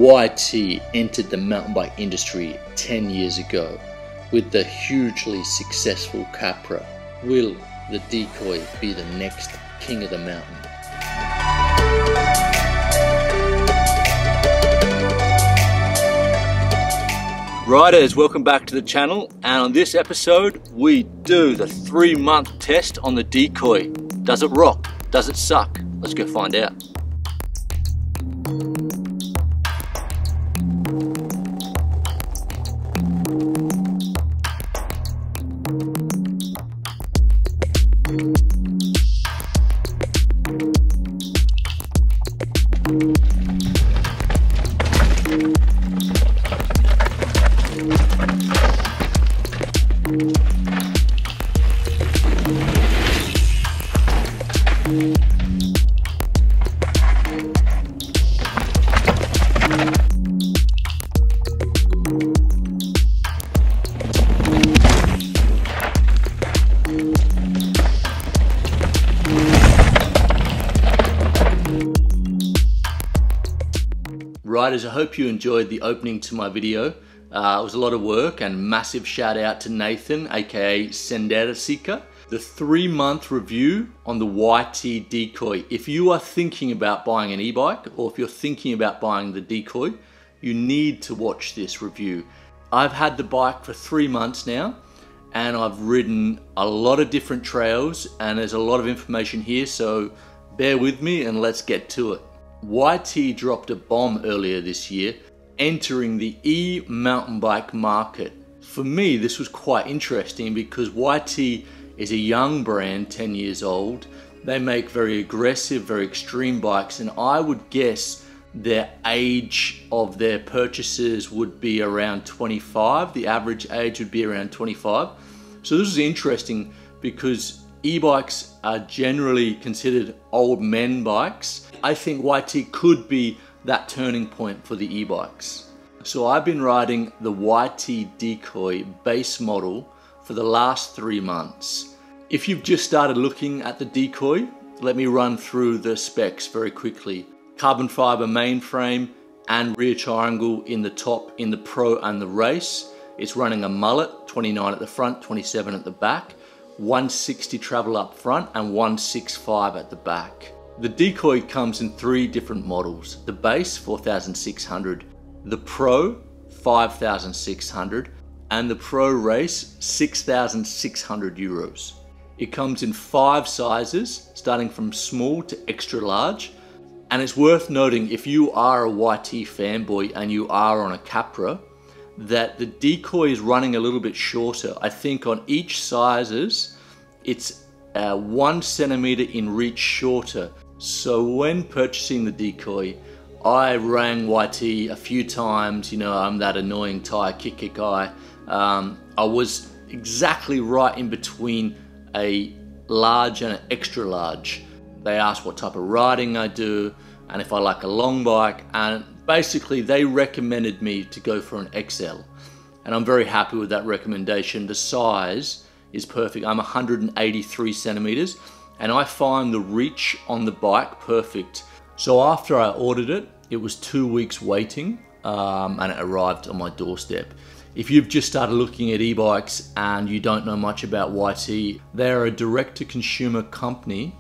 YT entered the mountain bike industry 10 years ago with the hugely successful Capra. Will the Decoy be the next king of the mountain? Riders, welcome back to the channel, and on this episode we do the 3-month test on the Decoy. Does it rock? Does it suck? Let's go find out. Riders, I hope you enjoyed the opening to my video. It was a lot of work, and massive shout out to Nathan, aka Sendera Sika. The 3-month review on the YT Decoy. If you are thinking about buying an e-bike, or if you're thinking about buying the Decoy, you need to watch this review. I've had the bike for 3 months now, and I've ridden a lot of different trails, and there's a lot of information here, so bear with me and let's get to it. YT dropped a bomb earlier this year, entering the e-mountain bike market. For me, this was quite interesting because YT is a young brand, 10 years old. They make very aggressive, very extreme bikes, and I would guess their age of their purchases would be around 25. The average age would be around 25. So this is interesting because e-bikes are generally considered old men bikes. I think YT could be that turning point for the e-bikes. So I've been riding the YT Decoy base model for the last 3 months. If you've just started looking at the Decoy, let me run through the specs very quickly. Carbon fiber mainframe and rear triangle in the top in the Pro and the Race. It's running a mullet, 29 at the front, 27 at the back, 160 travel up front and 165 at the back. The Decoy comes in 3 different models. The base, 4,600, the Pro, 5,600, and the Pro Race, 6,600 euros. It comes in 5 sizes, starting from small to extra large. And it's worth noting, if you are a YT fanboy and you are on a Capra, that the Decoy is running a little bit shorter. I think on each sizes, it's 1 centimeter in reach shorter. So when purchasing the Decoy, I rang YT a few times. You know, I'm that annoying tire kicker guy. I was exactly right in between a large and an extra large. They asked what type of riding I do and if I like a long bike, and basically they recommended me to go for an XL, and I'm very happy with that recommendation. The size is perfect. I'm 183 centimeters and I find the reach on the bike perfect. So after I ordered it, it was 2 weeks waiting, and it arrived on my doorstep. If you've just started looking at e-bikes and you don't know much about YT, they're a direct-to-consumer company.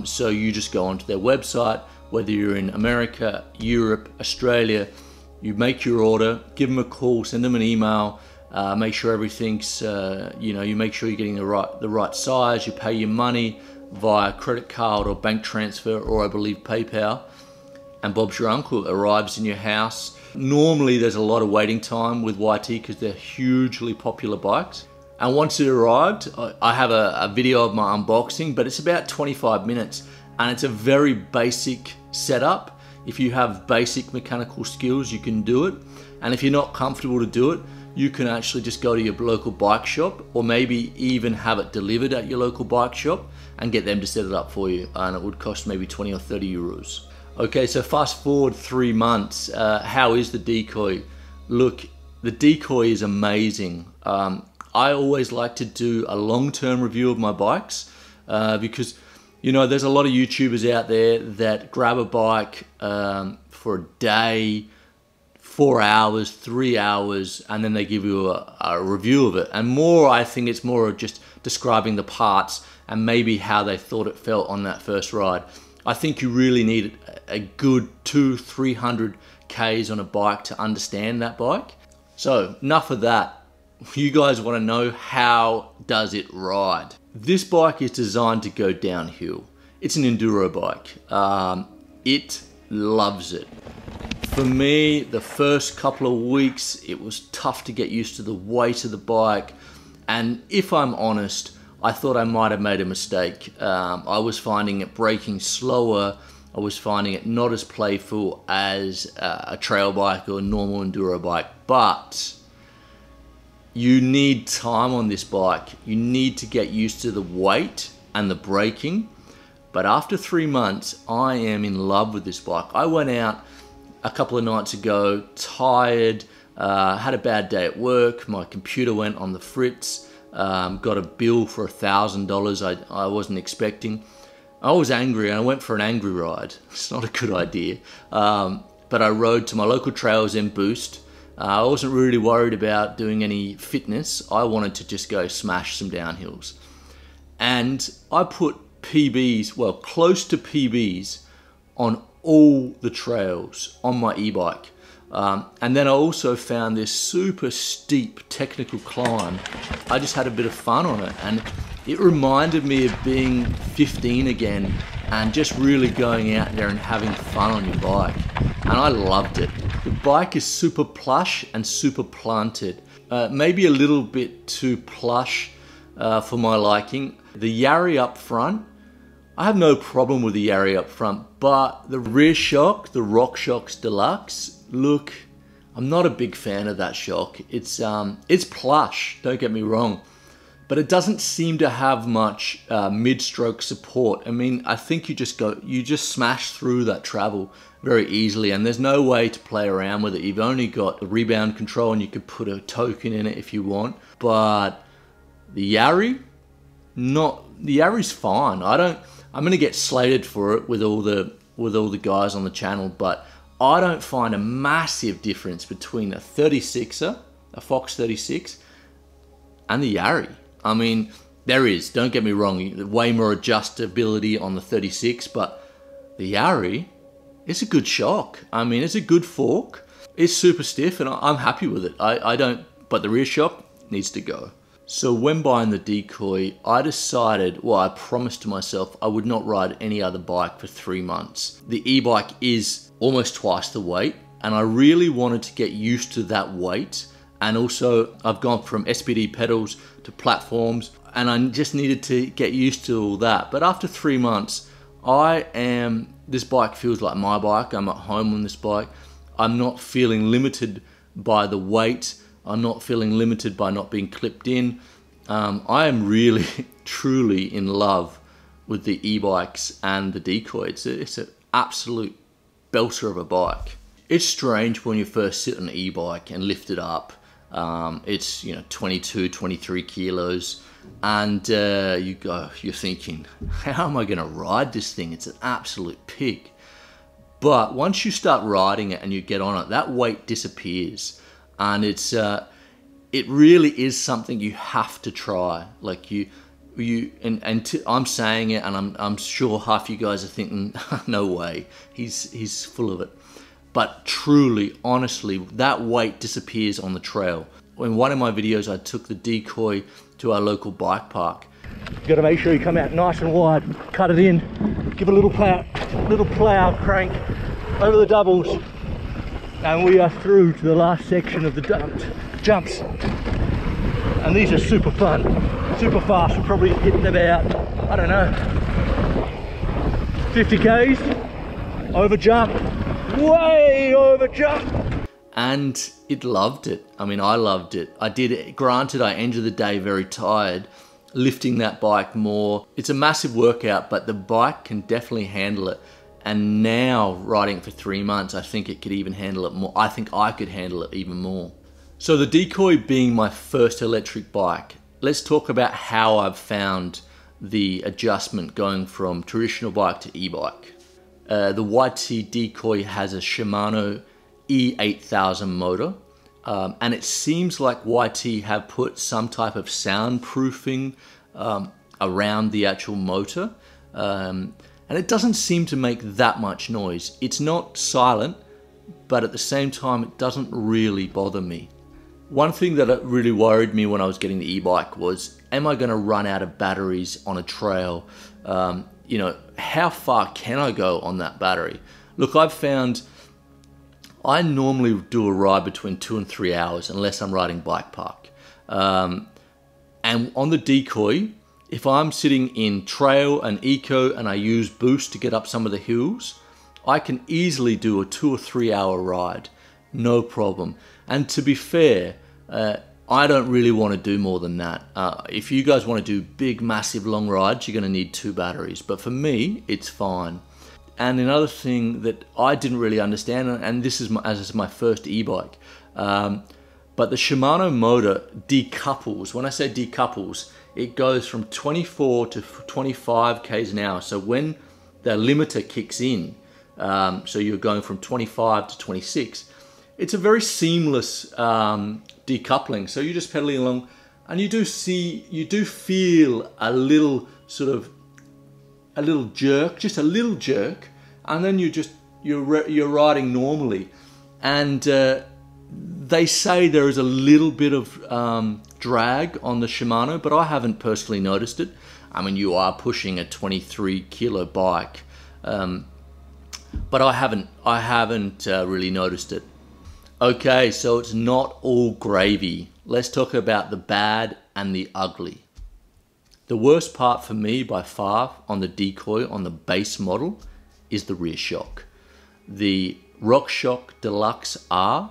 So you just go onto their website, whether you're in America, Europe, Australia, you make your order, give them a call, send them an email, make sure everything's, you make sure you're getting the right size, you pay your money via credit card or bank transfer, or I believe PayPal, and Bob's your uncle. Arrives in your house. Normally there's a lot of waiting time with YT because they're hugely popular bikes. And once it arrived, I have a video of my unboxing, but it's about 25 minutes and it's a very basic setup. If you have basic mechanical skills, you can do it. And if you're not comfortable to do it, you can actually just go to your local bike shop, or maybe even have it delivered at your local bike shop and get them to set it up for you. And it would cost maybe 20 or 30 euros. Okay, so fast forward 3 months. How is the Decoy? Look, the Decoy is amazing. I always like to do a long-term review of my bikes because You know, there's a lot of YouTubers out there that grab a bike for a day, 4 hours, 3 hours, and then they give you a review of it. And more, I think it's more of just describing the parts and maybe how they thought it felt on that first ride. I think you really need a good 200-300 Ks on a bike to understand that bike. So enough of that. You guys want to know, how does it ride? This bike is designed to go downhill. It's an enduro bike. It loves it. For me, the first couple of weeks, it was tough to get used to the weight of the bike. And if I'm honest, I thought I might have made a mistake. I was finding it braking slower. I was finding it not as playful as a trail bike or a normal enduro bike. But you need time on this bike. You need to get used to the weight and the braking. But after 3 months, I am in love with this bike. I went out a couple of nights ago, tired, had a bad day at work, my computer went on the fritz, got a bill for $1,000 I wasn't expecting. I was angry and I went for an angry ride. It's not a good idea. But I rode to my local trails in Boost. I wasn't really worried about doing any fitness. I wanted to just go smash some downhills. And I put PBs, well, close to PBs on all the trails on my e-bike. And then I also found this super steep technical climb. I just had a bit of fun on it, and it reminded me of being 15 again and just really going out there and having fun on your bike. And I loved it. The bike is super plush and super planted. Maybe a little bit too plush for my liking. The Yarry up front, I have no problem with the Yarry up front, but the rear shock, the RockShox Deluxe, look, I'm not a big fan of that shock. It's plush, don't get me wrong, but it doesn't seem to have much mid-stroke support. I mean, I think you just smash through that travel very easily, and there's no way to play around with it. You've only got the rebound control, and you could put a token in it if you want. But the Yarry, the Yarry's fine. I'm gonna get slated for it with all the guys on the channel, but I don't find a massive difference between a 36er, a Fox 36, and the Yarry. I mean, there is, don't get me wrong, way more adjustability on the 36, but the Yarry, it's a good shock. I mean, it's a good fork. It's super stiff, and I'm happy with it. But the rear shock needs to go. So when buying the Decoy, I decided, well, I promised to myself I would not ride any other bike for 3 months. The e-bike is almost twice the weight, and I really wanted to get used to that weight. And also, I've gone from SPD pedals to platforms, and I just needed to get used to all that. But after 3 months, this bike feels like my bike. I'm at home on this bike. I'm not feeling limited by the weight. I'm not feeling limited by not being clipped in. I am really, truly in love with the e-bikes and the Decoy. It's an absolute belter of a bike. It's strange when you first sit on an e-bike and lift it up. It's 22, 23 kilos, and you're thinking, how am I going to ride this thing? It's an absolute pig. But once you start riding it and you get on it, that weight disappears. And it really is something you have to try. Like I'm saying it, and I'm sure half you guys are thinking, no way, he's full of it. But truly, honestly, that weight disappears on the trail. In one of my videos, I took the Decoy to our local bike park. You got to make sure you come out nice and wide, cut it in, give a little plow crank over the doubles. And we are through to the last section of the jumps. And these are super fun, super fast. We're probably hitting about, I don't know, 50 Ks, over jump, way over jump. And it loved it. I mean, I loved it. I did it. Granted, I ended the day very tired, lifting that bike more. It's a massive workout, but the bike can definitely handle it. And now, riding it for 3 months, I think it could even handle it more. I think I could handle it even more. So the Decoy being my first electric bike, let's talk about how I've found the adjustment going from traditional bike to e-bike. The YT Decoy has a Shimano E8000 motor. And it seems like YT have put some type of soundproofing around the actual motor. And it doesn't seem to make that much noise. It's not silent, but at the same time, it doesn't really bother me. One thing that really worried me when I was getting the e-bike was, am I going to run out of batteries on a trail? You know, how far can I go on that battery? Look, I've found I normally do a ride between 2 and 3 hours unless I'm riding bike park. And on the Decoy, if I'm sitting in trail and eco and I use boost to get up some of the hills, I can easily do a 2 or 3 hour ride, no problem. And to be fair, I don't really want to do more than that. If you guys want to do big, massive, long rides, you're going to need 2 batteries. But for me, it's fine. And another thing that I didn't really understand, and this is my first e-bike, but the Shimano motor decouples. When I say decouples, it goes from 24 to 25 k's an hour. So when the limiter kicks in, so you're going from 25 to 26, it's a very seamless decoupling. So you're just pedaling along, and you do feel a little jerk, just a little jerk, and then you're riding normally. And they say there is a little bit of drag on the Shimano, but I haven't personally noticed it. I mean, you are pushing a 23 kilo bike, but I haven't really noticed it. Okay, so it's not all gravy. Let's talk about the bad and the ugly. The worst part for me by far on the Decoy, on the base model, is the rear shock. The RockShox Deluxe R,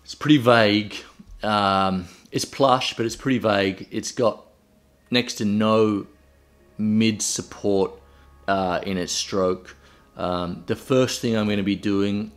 it's pretty vague. It's plush, but it's pretty vague. It's got next to no mid support in its stroke. The first thing I'm going to be doing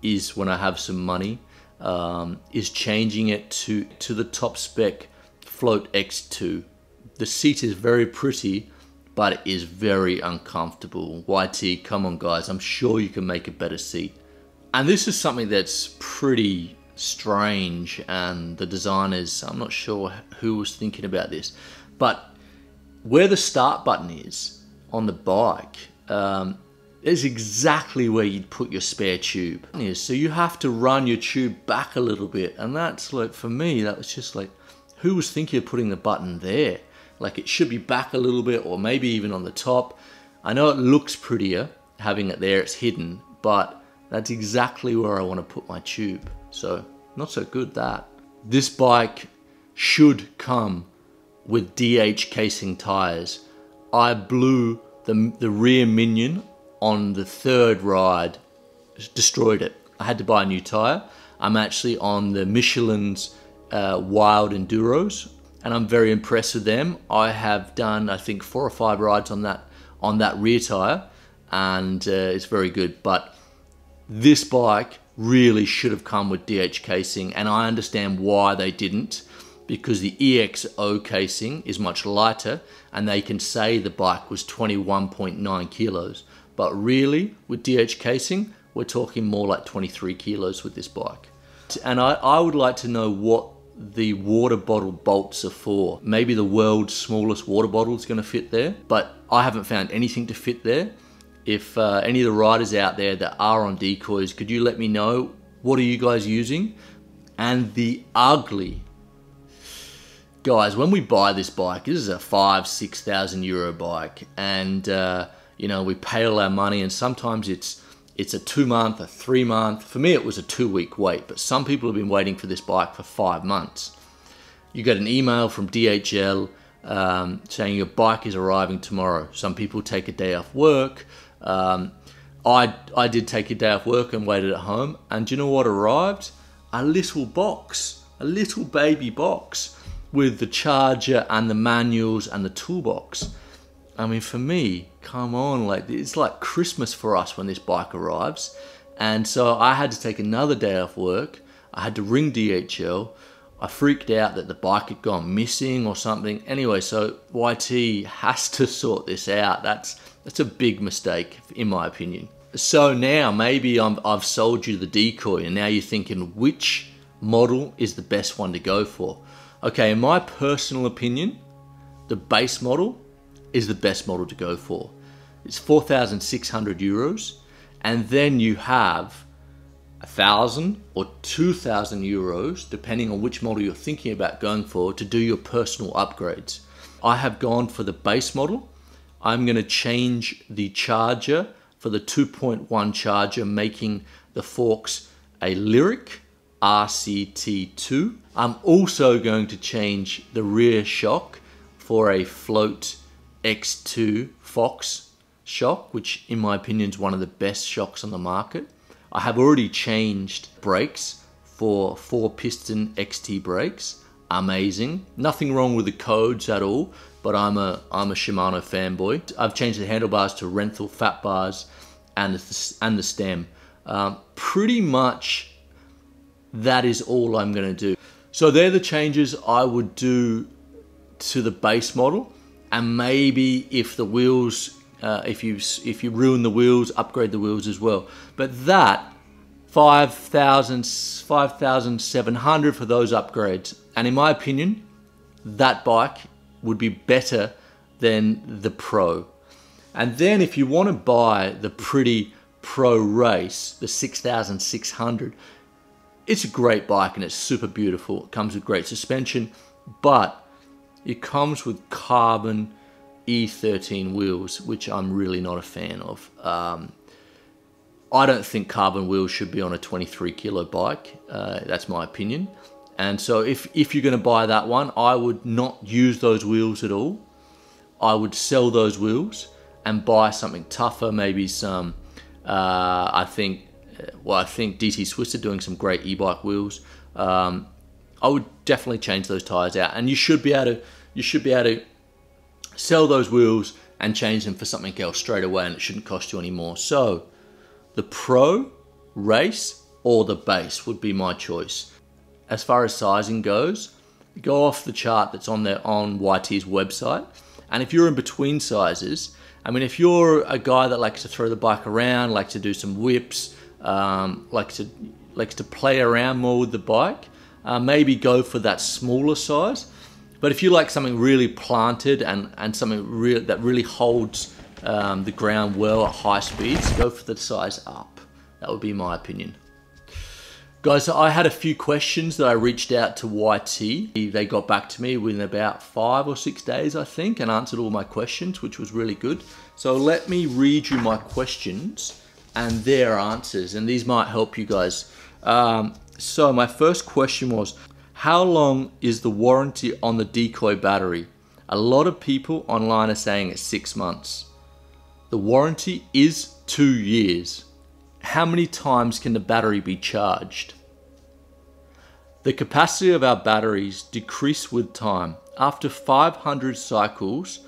is, when I have some money, is changing it to the top spec Float X2. The seat is very pretty, but it is very uncomfortable. YT, come on guys, I'm sure you can make a better seat. And this is something that's pretty strange, and the designers, I'm not sure who was thinking about this, but where the start button is on the bike, is exactly where you'd put your spare tube. So you have to run your tube back a little bit, and that's like, for me, that was just like, who was thinking of putting the button there? Like, it should be back a little bit, or maybe even on the top. I know it looks prettier having it there, it's hidden, but that's exactly where I want to put my tube. So, not so good that. This bike should come with DH casing tires. I blew the rear minion on the third ride, destroyed it. I had to buy a new tire. I'm actually on the Michelin's Wild Enduros, and I'm very impressed with them. I have done, I think, 4 or 5 rides on that rear tire, and it's very good. But this bike really should have come with DH casing, and I understand why they didn't, because the EXO casing is much lighter, and they can say the bike was 21.9 kilos. But really, with DH casing, we're talking more like 23 kilos with this bike. And I would like to know what the water bottle bolts are for. Maybe the world's smallest water bottle is going to fit there, but I haven't found anything to fit there. If any of the riders out there that are on Decoys, could you let me know, what are you guys using? And the ugly. Guys, when we buy this bike, this is a 5,000–6,000 euro bike, and you know, we pay all our money, and sometimes it's a 2-month, a 3-month. For me, it was a 2-week wait, but some people have been waiting for this bike for 5 months. You get an email from DHL saying your bike is arriving tomorrow. Some people take a day off work. I did take a day off work and waited at home, and do you know what arrived? A little box, a little baby box with the charger and the manuals and the toolbox. I mean, for me, come on, like, it's like Christmas for us when this bike arrives. And so I had to take another day off work. I had to ring DHL. I freaked out that the bike had gone missing or something. Anyway, so YT has to sort this out. That's a big mistake, in my opinion. So now maybe I've sold you the Decoy and now you're thinking which model is the best one to go for. Okay, in my personal opinion, the base model is the best model to go for. It's 4,600 euros, and then you have 1,000 or 2,000 euros, depending on which model you're thinking about going for, to do your personal upgrades. I have gone for the base model. I'm going to change the charger for the 2.1 charger, making the forks a Lyric RCT2. I'm also going to change the rear shock for a Float X2 Fox shock, which in my opinion is one of the best shocks on the market. I have already changed brakes for 4-piston XT brakes. Amazing. Nothing wrong with the codes at all, but I'm a Shimano fanboy. I've changed the handlebars to Renthal fat bars and the stem. Pretty much that is all I'm going to do. So they're the changes I would do to the base model, and maybe if the wheels, if you ruin the wheels, upgrade the wheels as well. But that 5,700 for those upgrades, and in my opinion, that bike would be better than the Pro. And then if you want to buy the pretty Pro Race, the 6,600, it's a great bike and it's super beautiful. It comes with great suspension, but it comes with carbon E13 wheels, which I'm really not a fan of. I don't think carbon wheels should be on a 23 kilo bike. That's my opinion. And so if you're going to buy that one, I would not use those wheels at all. I would sell those wheels and buy something tougher, maybe some, I think DT Swiss are doing some great e-bike wheels. I would definitely change those tires out, and you should be able to sell those wheels and change them for something else straight away, and it shouldn't cost you any more. So the Pro, Race, or the base would be my choice. As far as sizing goes, go off the chart that's on there on YT's website, and if you're in between sizes, I mean, if you're a guy that likes to throw the bike around, likes to do some whips, likes to play around more with the bike, maybe go for that smaller size. But if you like something really planted and something that really holds the ground well at high speeds, go for the size up. That would be my opinion. Guys, so I had a few questions that I reached out to YT. They got back to me within about 5 or 6 days, I think, and answered all my questions, which was really good. So let me read you my questions and their answers, and these might help you guys. So my first question was, how long is the warranty on the Decoy battery? A lot of people online are saying it's 6 months. The warranty is 2 years. How many times can the battery be charged? The capacity of our batteries decrease with time. After 500 cycles,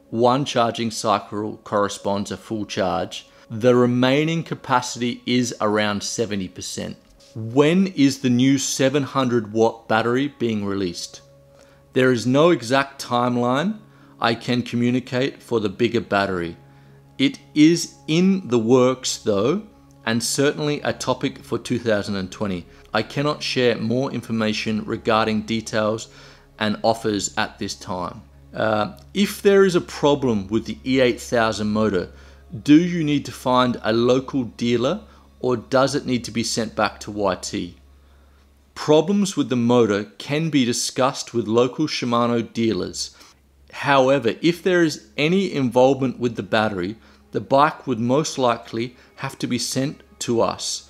one charging cycle corresponds a full charge. The remaining capacity is around 70%. When is the new 700 watt battery being released? There is no exact timeline I can communicate for the bigger battery. It is in the works though, and certainly a topic for 2020. I cannot share more information regarding details and offers at this time. If there is a problem with the E8000 motor, do you need to find a local dealer or does it need to be sent back to YT? Problems with the motor can be discussed with local Shimano dealers. However, if there is any involvement with the battery, the bike would most likely have to be sent to us,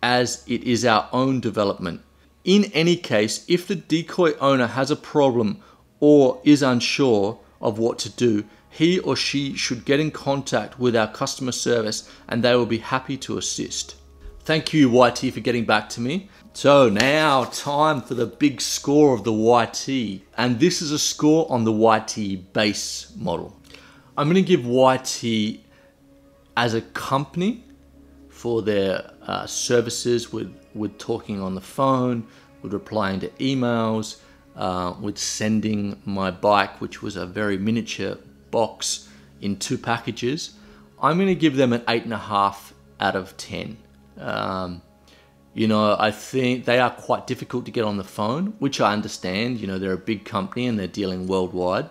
as it is our own development. In any case, if the Decoy owner has a problem or is unsure of what to do, he or she should get in contact with our customer service and they will be happy to assist. Thank you, YT, for getting back to me. So now time for the big score of the YT, and this is a score on the YT base model. I'm going to give YT as a company for their services with talking on the phone, with replying to emails, with sending my bike, which was a very miniature box in 2 packages. I'm going to give them an 8.5 out of 10. You know, I think they are quite difficult to get on the phone, which I understand. You know, they're a big company and they're dealing worldwide.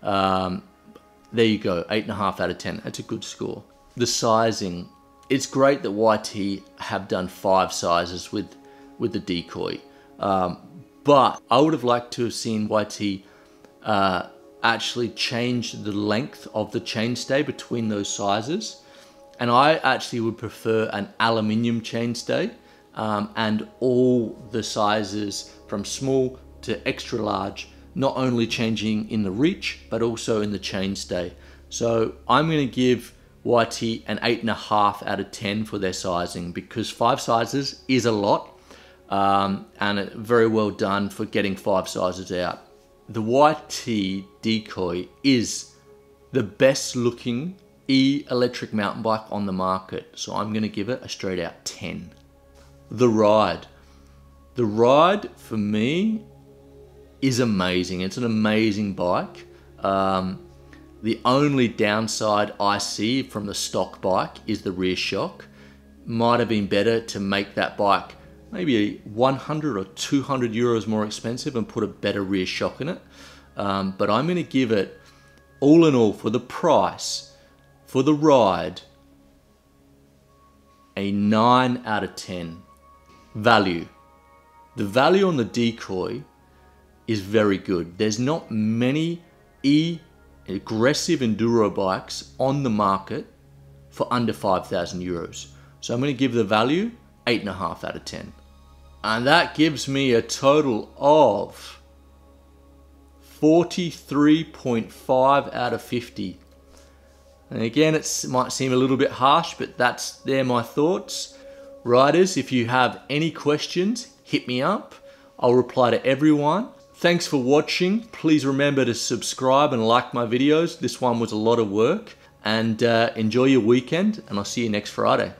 There you go, 8.5 out of 10. That's a good score. The sizing, it's great that YT have done 5 sizes with the Decoy. But I would have liked to have seen YT actually change the length of the chainstay between those sizes. And I actually would prefer an aluminium chainstay, and all the sizes from small to extra large, not only changing in the reach, but also in the chainstay. So I'm going to give YT an 8.5 out of 10 for their sizing, because 5 sizes is a lot, and very well done for getting 5 sizes out. The YT Decoy is the best looking electric mountain bike on the market, so I'm going to give it a straight out 10. The ride for me is amazing. It's an amazing bike. The only downside I see from the stock bike is the rear shock. Might have been better to make that bike maybe 100 or 200 euros more expensive and put a better rear shock in it. But I'm going to give it, all in all, for the price, for the ride, a 9 out of 10. Value. The value on the Decoy is very good. There's not many aggressive enduro bikes on the market for under 5,000 euros. So I'm going to give the value 8.5 out of 10. And that gives me a total of 43.5 out of 50. And again, it might seem a little bit harsh, but they're my thoughts. Riders, if you have any questions, hit me up. I'll reply to everyone. Thanks for watching. Please remember to subscribe and like my videos. This one was a lot of work. And enjoy your weekend, and I'll see you next Friday.